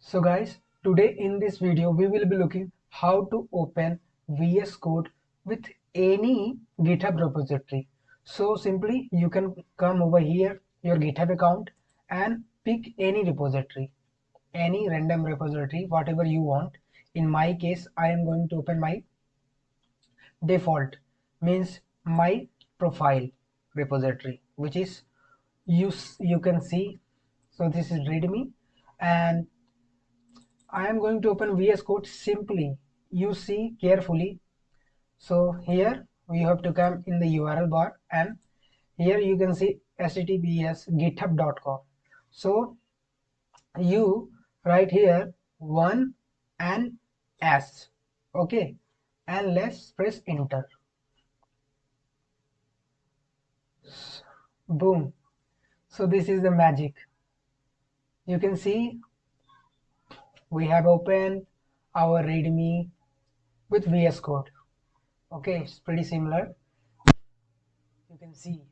So guys, today in this video we will be looking how to open VS Code with any GitHub repository. So simply you can come over here, your GitHub account, and pick any repository, any random repository, whatever you want. In my case, I am going to open my default, means my profile repository, which is you can see. So this is readme, and I am going to open VS Code. Simply you see carefully. So here we have to come in the URL bar, and here you can see https github.com. So you write here 1 and s, okay, and let's press enter. Boom. So this is the magic. You can see we have opened our readme with VS Code. Okay, it's pretty similar. You can see